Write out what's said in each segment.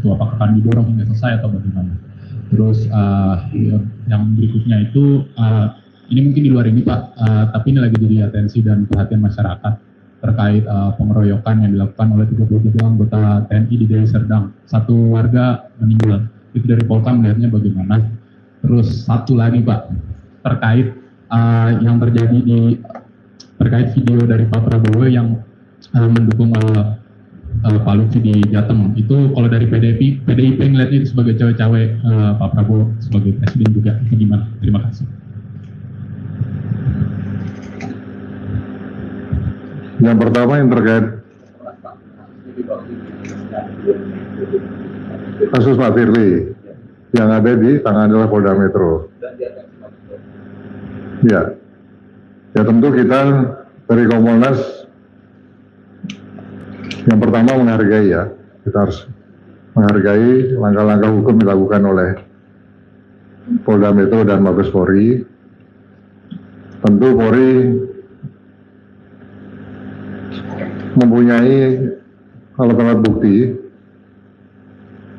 itu, apakah akan didorong hingga selesai atau bagaimana? Terus yang berikutnya itu ini mungkin di luar ini Pak, tapi ini lagi jadi atensi dan perhatian masyarakat terkait pengeroyokan yang dilakukan oleh 33 anggota TNI di Deli Serdang. Satu warga meninggal. Itu dari Polka melihatnya bagaimana? Terus satu lagi Pak, terkait yang terjadi terkait video dari Pak Prabowo yang mendukung Pak Lutfi di Jateng. Itu kalau dari PDIP ngeliatnya itu sebagai cawe-cawe Pak Prabowo sebagai presiden juga. Itu gimana? Terima kasih. Yang pertama yang terkait kasus Pak Firly yang ada di tangan adalah Polda Metro. Ya, ya tentu kita dari Kompolnas yang pertama menghargai ya, kita harus menghargai langkah-langkah hukum dilakukan oleh Polda Metro dan Mabes Polri. Tentu Polri mempunyai alat-alat bukti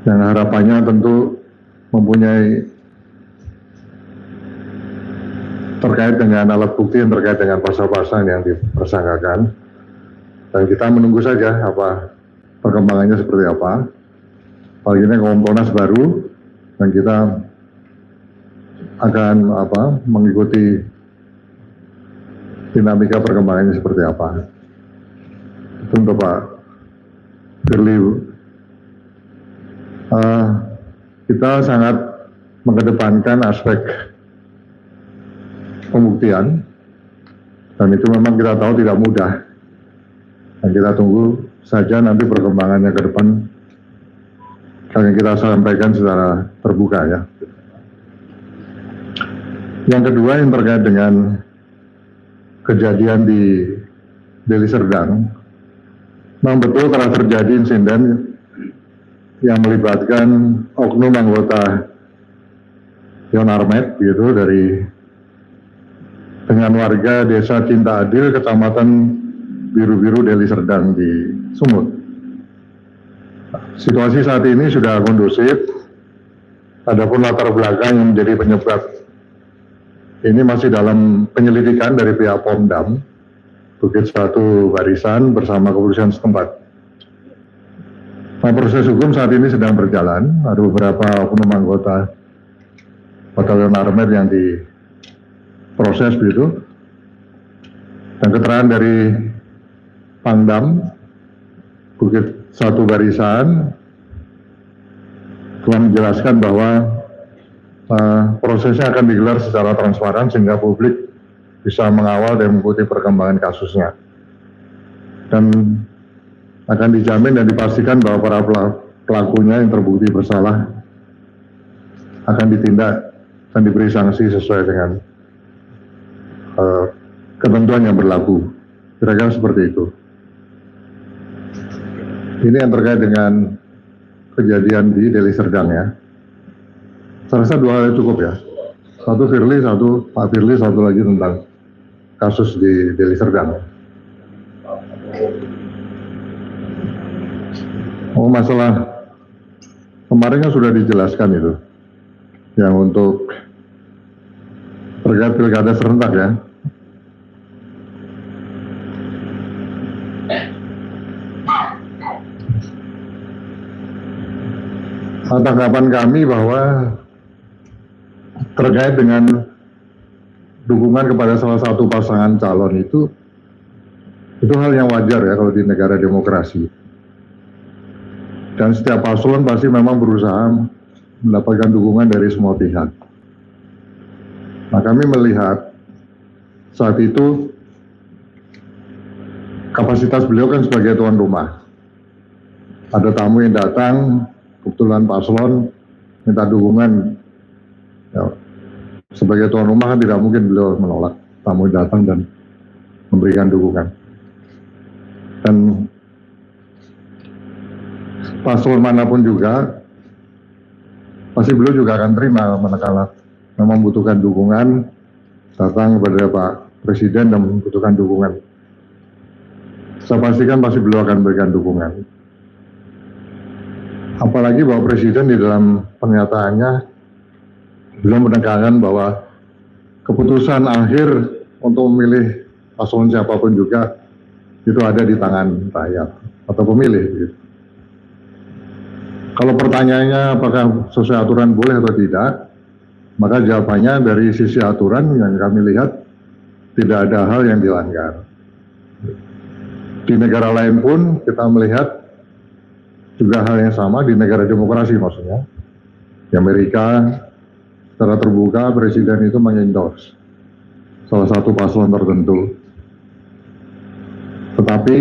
yang harapannya tentu mempunyai terkait dengan alat bukti yang terkait dengan pasal-pasal yang dipersangkakan, dan kita menunggu saja apa perkembangannya seperti apa. Apalagi ini Kompolnas baru dan kita akan mengikuti dinamika perkembangannya seperti apa. Untuk Pak Firly, kita sangat mengedepankan aspek pembuktian, dan itu memang kita tahu tidak mudah, dan kita tunggu saja nanti perkembangannya ke depan akan kita sampaikan secara terbuka ya. Yang kedua yang terkait dengan kejadian di Deli Serdang, memang betul telah terjadi insiden yang melibatkan oknum anggota Yon Armet gitu dengan warga desa Cinta Adil, kecamatan Biru-Biru, Deli Serdang di Sumut. Situasi saat ini sudah kondusif, adapun latar belakang yang menjadi penyebab ini masih dalam penyelidikan dari pihak Pomdam Bukit Satu Barisan bersama kepolisian setempat. Nah, proses hukum saat ini sedang berjalan. Ada beberapa oknum anggota Batalion Armet yang diproses begitu. Dan keterangan dari Pangdam Bukit Satu Barisan telah menjelaskan bahwa prosesnya akan digelar secara transparan sehingga publik bisa mengawal dan mengikuti perkembangan kasusnya, dan akan dijamin dan dipastikan bahwa para pelakunya yang terbukti bersalah akan ditindak dan diberi sanksi sesuai dengan ketentuan yang berlaku. Kira-kira seperti itu. Ini yang terkait dengan kejadian di Deli Serdang ya. Saya rasa dua hal cukup ya. Satu Firly, satu Pak Firly, satu lagi tentang kasus di Deli Serdang. Oh, masalah kemarin kan sudah dijelaskan itu, yang untuk terkait pilkada serentak ya. Tanggapan kami bahwa terkait dengan dukungan kepada salah satu pasangan calon itu hal yang wajar ya kalau di negara demokrasi. Dan setiap paslon pasti memang berusaha mendapatkan dukungan dari semua pihak. Nah, kami melihat saat itu kapasitas beliau kan sebagai tuan rumah. Ada tamu yang datang, kebetulan paslon minta dukungan. Ya, sebagai tuan rumah kan tidak mungkin beliau menolak tamu datang dan memberikan dukungan. Dan paslon manapun juga pasti beliau juga akan terima manakala memang membutuhkan dukungan, datang kepada Pak Presiden dan membutuhkan dukungan. Saya pastikan pasti beliau akan memberikan dukungan. Apalagi Bapak Presiden di dalam pernyataannya belum menekankan bahwa keputusan akhir untuk memilih paslon siapapun juga itu ada di tangan rakyat atau pemilih. Gitu. Kalau pertanyaannya apakah sesuai aturan boleh atau tidak, maka jawabannya dari sisi aturan yang kami lihat tidak ada hal yang dilanggar. Di negara lain pun kita melihat juga hal yang sama di negara demokrasi maksudnya. Di Amerika secara terbuka presiden itu mengendorse salah satu paslon tertentu. Tetapi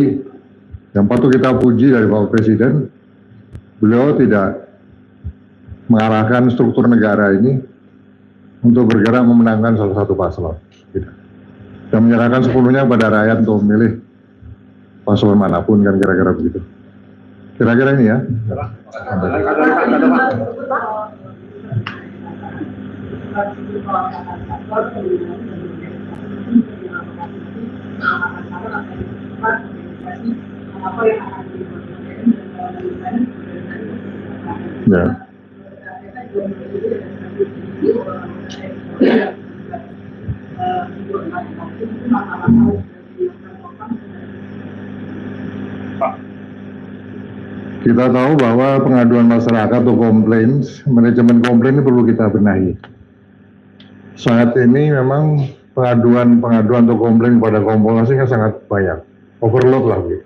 yang patut kita puji dari Bapak Presiden, beliau tidak mengarahkan struktur negara ini untuk bergerak memenangkan salah satu paslon. Tidak. Dan menyerahkan sepenuhnya pada rakyat untuk memilih paslon manapun, kan kira-kira begitu. Kira-kira ini ya. Ya. Kita tahu bahwa pengaduan masyarakat atau komplain, manajemen komplain ini perlu kita benahi. Saat ini memang pengaduan atau komplain pada Kompolnas kan sangat banyak, overload lah gitu.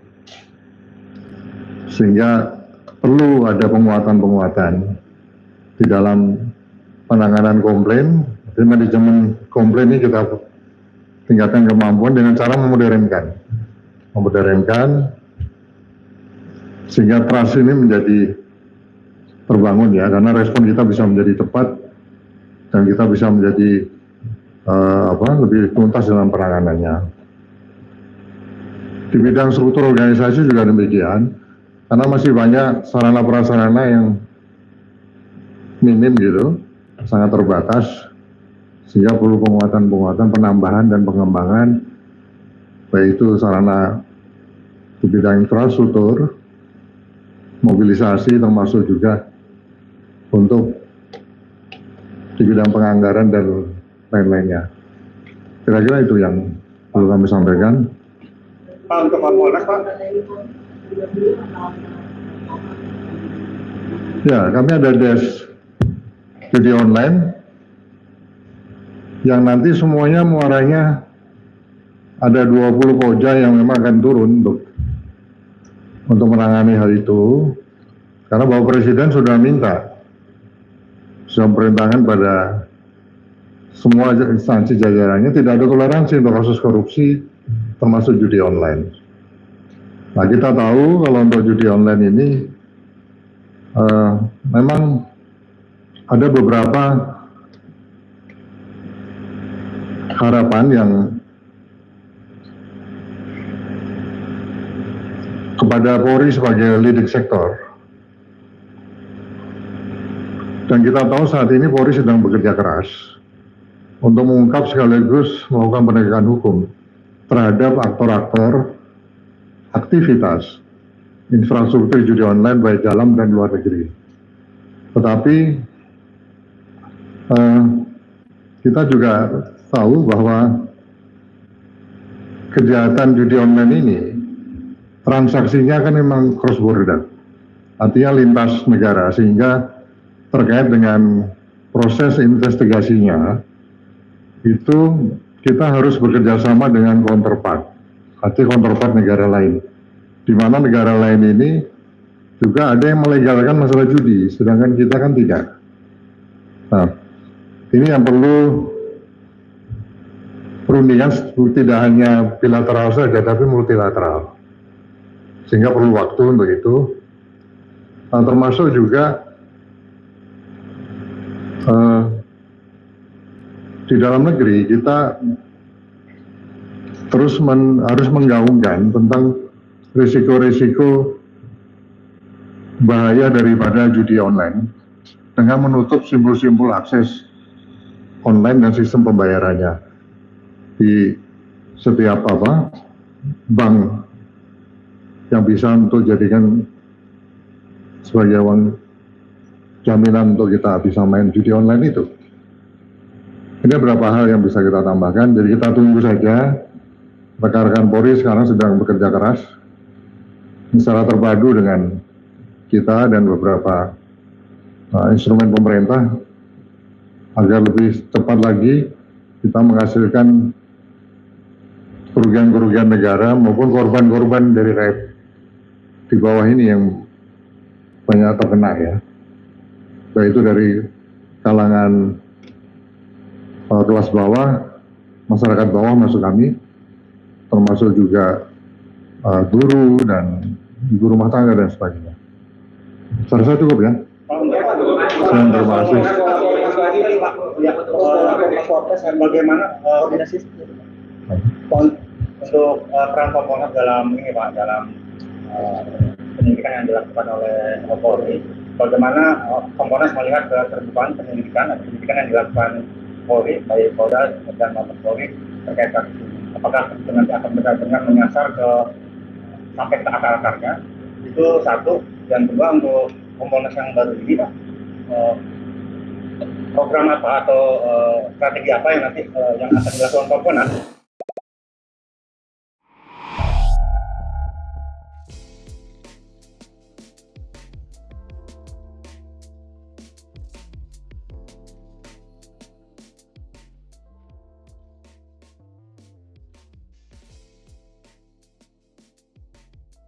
Sehingga perlu ada penguatan di dalam penanganan komplain. Jadi manajemen komplain ini kita tingkatkan kemampuan dengan cara memodernkan sehingga trust ini menjadi terbangun ya, karena respon kita bisa menjadi tepat dan kita bisa menjadi lebih tuntas dalam penanganannya. Di bidang struktur organisasi juga demikian, karena masih banyak sarana prasarana yang minim gitu, sangat terbatas, sehingga perlu penguatan, penambahan dan pengembangan, baik itu sarana di bidang infrastruktur, mobilisasi, termasuk juga untuk di bidang penganggaran dan lain-lainnya. Kira-kira itu yang perlu kami sampaikan. Pak, untuk Kompolnas, Pak. Ya, kami ada desk judi online yang nanti semuanya muaranya ada 20 koja yang memang akan turun untuk menangani hal itu, karena Bapak Presiden sudah memerintahkan pada semua instansi jajarannya tidak ada toleransi untuk kasus korupsi, termasuk judi online. Nah, kita tahu kalau untuk judi online ini memang ada beberapa harapan yang kepada Polri sebagai leading sektor. Dan kita tahu saat ini Polri sedang bekerja keras untuk mengungkap sekaligus melakukan penegakan hukum terhadap aktor-aktor aktivitas infrastruktur judi online baik dalam dan luar negeri. Tetapi kita juga tahu bahwa kejahatan judi online ini transaksinya kan memang cross border, artinya lintas negara, sehingga terkait dengan proses investigasinya itu kita harus bekerja sama dengan counterpart, artinya counterpart negara lain, di mana negara lain ini juga ada yang melegalkan masalah judi, sedangkan kita kan tidak. Nah, ini yang perlu perundingan tidak hanya bilateral saja, tapi multilateral. Sehingga perlu waktu untuk itu. Nah, termasuk juga di dalam negeri kita terus harus menggaungkan tentang risiko-risiko bahaya daripada judi online dengan menutup simbol-simbol akses online dan sistem pembayarannya di setiap bank yang bisa untuk jadikan sebagai uang jaminan untuk kita bisa main judi online itu. Ini beberapa hal yang bisa kita tambahkan, jadi kita tunggu saja. Rekan-rekan Polri sekarang sedang bekerja keras secara terpadu dengan kita dan beberapa instrumen pemerintah agar lebih cepat lagi kita menghasilkan kerugian-kerugian negara maupun korban-korban dari rakyat di bawah ini yang banyak terkena ya, baik itu dari kalangan kelas bawah, masyarakat bawah masuk kami, termasuk juga guru dan ibu rumah tangga dan sebagainya. Saya rasa cukup ya. Terima kasih. Bagaimana koordinasi untuk peran Kompolnas dalam ini Pak, dalam penyelidikan yang dilakukan oleh Polri? Bagaimana Kompolnas melihat keterbukaan penyelidikan yang dilakukan Polri, baik Polda dan Mabes Polri terkait kasus ini? Apakah nanti akan benar-benar menyasar sampai ke akar-akarnya? Itu satu. Dan kedua, untuk Kompolnas yang baru ini Pak, program apa atau strategi apa yang nanti yang akan dilakukan Kompolnas